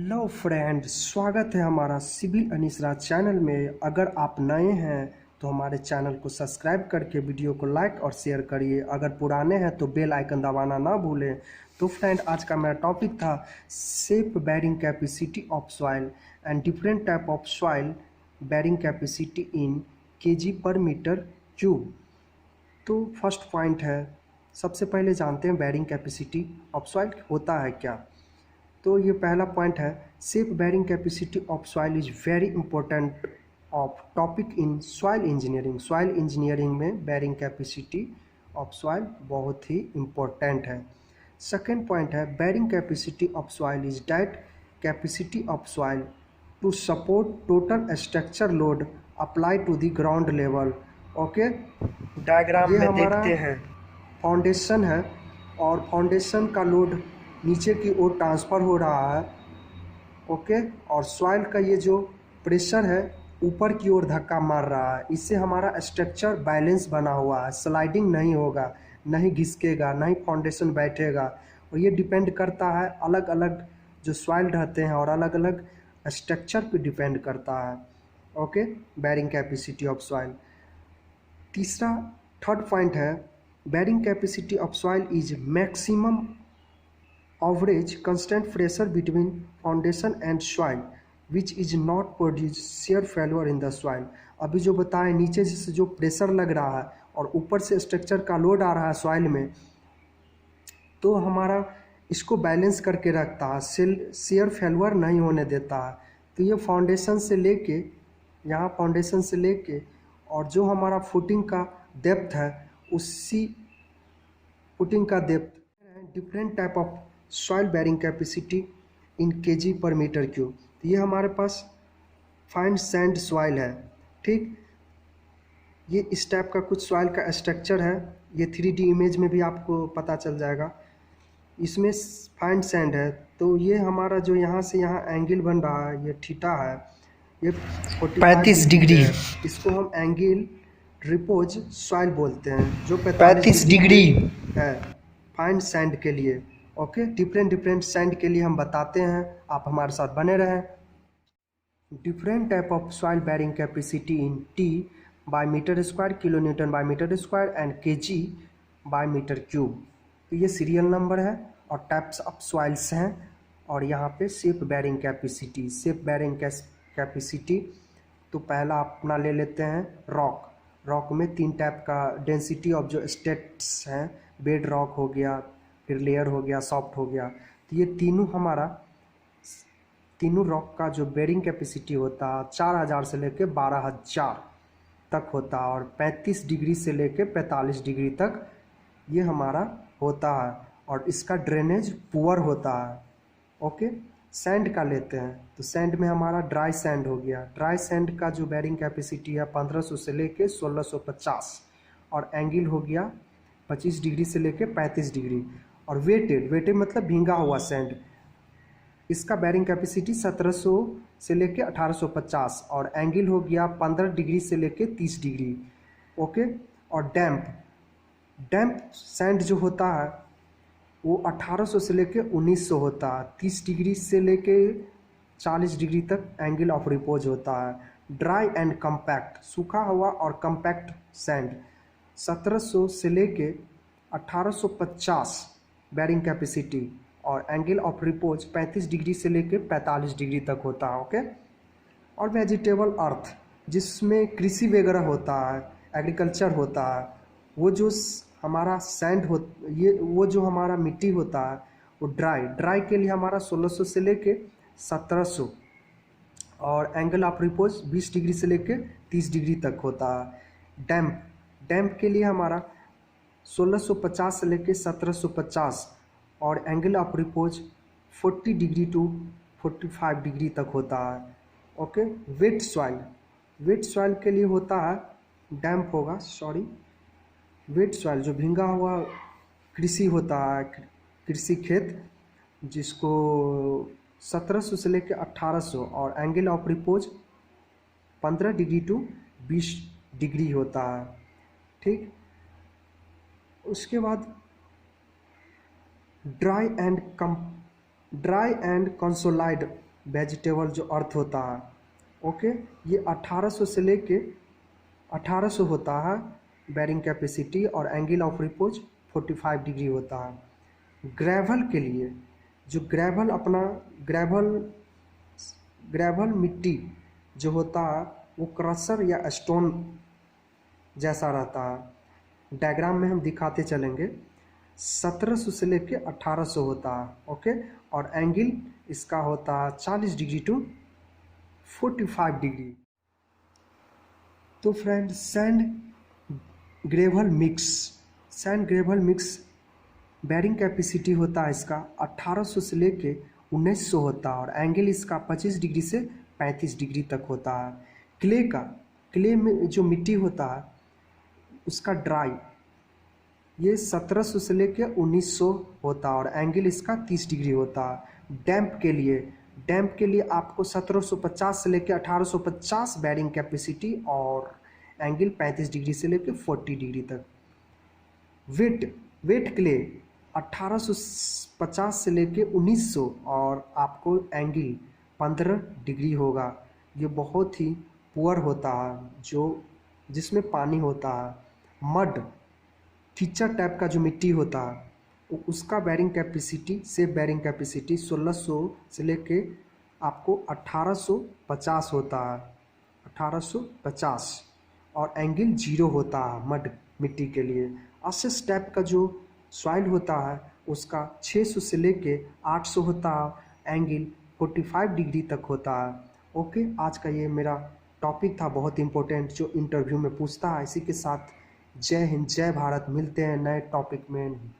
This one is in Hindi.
हेलो फ्रेंड, स्वागत है हमारा सिविल अनिसरा चैनल में। अगर आप नए हैं तो हमारे चैनल को सब्सक्राइब करके वीडियो को लाइक और शेयर करिए। अगर पुराने हैं तो बेल आइकन दबाना ना भूलें। तो फ्रेंड, आज का मेरा टॉपिक था safe bearing capacity of soil and different type of soil bearing capacity in KG पर मीटर क्यूब। तो फर्स्ट पॉइंट है, सबसे पहले जानते हैं बेयरिंग कैपेसिटी ऑफ सॉइल होता है क्या। तो ये पहला पॉइंट है, safe bearing capacity of soil is very important of topic in soil engineering. Soil engineering में बेयरिंग कैपेसिटी ऑफ सॉइल बहुत ही इम्पोर्टेंट है। सेकेंड पॉइंट है, bearing capacity of soil is that capacity of soil to support total structure load apply to the ground level. Okay, diagram में देखते हैं, फाउंडेशन है और फाउंडेशन का लोड नीचे की ओर ट्रांसफ़र हो रहा है। ओके, और सॉइल का ये जो प्रेशर है ऊपर की ओर धक्का मार रहा है। इससे हमारा स्ट्रक्चर बैलेंस बना हुआ है, स्लाइडिंग नहीं होगा, नहीं घिसकेगा, नहीं फाउंडेशन बैठेगा। और ये डिपेंड करता है अलग अलग जो सॉइल रहते हैं और अलग अलग स्ट्रक्चर पे डिपेंड करता है। Okay, bearing capacity of soil. तीसरा थर्ड पॉइंट है, bearing capacity of soil is maximum average constant pressure between foundation and soil which is not produce shear failure in the soil। अभी जो बताएं, नीचे से जो प्रेशर लग रहा है और ऊपर से स्ट्रक्चर का लोड आ रहा है सॉइल में, तो हमारा इसको बैलेंस करके रखता है, शेयर फेलवर नहीं होने देता है। तो ये फाउंडेशन से लेके, यहाँ फाउंडेशन से लेके और जो हमारा फुटिंग का डेप्थ है, उसी फुटिंग का depth different type of soil bearing capacity in KG पर मीटर क्यूब। तो ये हमारे पास फाइन सैंड सॉइल है। ठीक, ये इस टाइप का कुछ सॉइल का स्ट्रक्चर है। ये 3D इमेज में भी आपको पता चल जाएगा। इसमें फाइन सैंड है, तो ये हमारा जो यहाँ से यहाँ एंगल बन रहा है, ये थीटा है, ये 35 डिग्री है। इसको हम एंगल रिपोज सॉइल बोलते हैं, जो 35 डिग्री है फाइन सैंड के लिए। ओके, डिफरेंट सैंड के लिए हम बताते हैं, आप हमारे साथ बने रहें। Different type of soil bearing capacity in T by metre square, kilo newton by metre square and KG by metre cube. तो ये सीरियल नंबर है और टाइप्स ऑफ सॉइल्स हैं। और यहाँ पे safe bearing capacity, safe bearing capacity, तो पहला अपना ले लेते हैं रॉक। रॉक में 3 टाइप का डेंसिटी ऑफ जो स्टेट्स हैं, बेड रॉक हो गया, फिर लेयर हो गया, सॉफ्ट हो गया। तो ये तीनों रॉक का जो बेयरिंग कैपेसिटी होता है 4000 से लेके 12000 तक होता है, और 35 डिग्री से लेके 45 डिग्री तक ये हमारा होता है, और इसका ड्रेनेज पुअर होता है। ओके, सैंड का लेते हैं, तो सैंड में हमारा ड्राई सैंड हो गया। ड्राई सैंड का जो बेयरिंग कैपेसिटी है 1500 से लेके 1650, और एंगल हो गया 25 डिग्री से लेके 35 डिग्री। और वेटेड मतलब भींगा हुआ सैंड, इसका बेयरिंग कैपेसिटी 1700 से लेके 1850, और एंगल हो गया 15 डिग्री से लेके 30 डिग्री। ओके, और डैम्प सैंड जो होता है वो 1800 से लेके 1900 होता है, 30 डिग्री से लेके 40 डिग्री तक एंगल ऑफ रिपोज होता है। ड्राई एंड कम्पैक्ट, सूखा हुआ और कम्पैक्ट सैंड 1700 से लेके 1850 बेयरिंग कैपेसिटी, और एंगल ऑफ रिपोज 35 डिग्री से लेके 45 डिग्री तक होता है। ओके, और वेजिटेबल अर्थ, जिसमें कृषि वगैरह होता है, एग्रीकल्चर होता है, वो जो हमारा सैंड हो, ये वो जो हमारा मिट्टी होता है वो ड्राई के लिए हमारा 1600 से लेके 1700, और एंगल ऑफ रिपोज 20 डिग्री से लेके 30 डिग्री तक होता है। डैम्प के लिए हमारा 1650 से लेके 1750, और angle of repose 40 degree to 45 degree तक होता है। ओके, वेट सॉइल के लिए होता है, डैम्प होगा, वेट सॉइल जो भींगा हुआ कृषि होता है, कृषि खेत, जिसको 1700 से लेकर 1800, और angle of repose 15 degree to 20 degree होता है। ठीक, उसके बाद ड्राई एंड कंसोलाइड वेजिटेबल जो अर्थ होता है, ओके, ये 1800 से लेके 1800 होता है बैरिंग कैपेसिटी, और एंगल ऑफ रिपोज 45 डिग्री होता है। ग्रेवल के लिए जो ग्रेवल अपना ग्रेवल मिट्टी जो होता है वो क्रशर या स्टोन जैसा रहता है। डायग्राम में हम दिखाते चलेंगे। 1700 से लेके 1800 होता है, ओके, और एंगल इसका होता है 40 डिग्री टू 45 डिग्री। तो friend, sand gravel mix bearing capacity होता है इसका 1800 से लेके 1900 होता है, और एंगल इसका 25 डिग्री से 35 डिग्री तक होता है। क्ले में जो मिट्टी होता है उसका ड्राई ये 1700 से लेके 1900 होता है, और एंगल इसका 30 डिग्री होता है। डैम्प के लिए आपको 1750 से लेके 1850 बैरिंग कैपेसिटी, और एंगल 35 डिग्री से लेके 40 डिग्री तक। वेट क्ले 1850 से लेके 1900, और आपको एंगल 15 डिग्री होगा। ये बहुत ही पुअर होता है, जिसमें पानी होता है। मड कीचड़ टाइप का जो मिट्टी होता है उसका बैरिंग कैपेसिटी 1600 से लेके आपको 1850 होता है, 1850, और एंगल 0 होता है मड मिट्टी के लिए। असेस टाइप का जो सॉइल होता है उसका 600 से लेके 800 होता है, एंगल 45 डिग्री तक होता है। ओके, आज का ये मेरा टॉपिक था बहुत इंपॉर्टेंट जो इंटरव्यू में पूछता है। इसी के साथ जय हिंद, जय भारत। मिलते हैं नए टॉपिक में।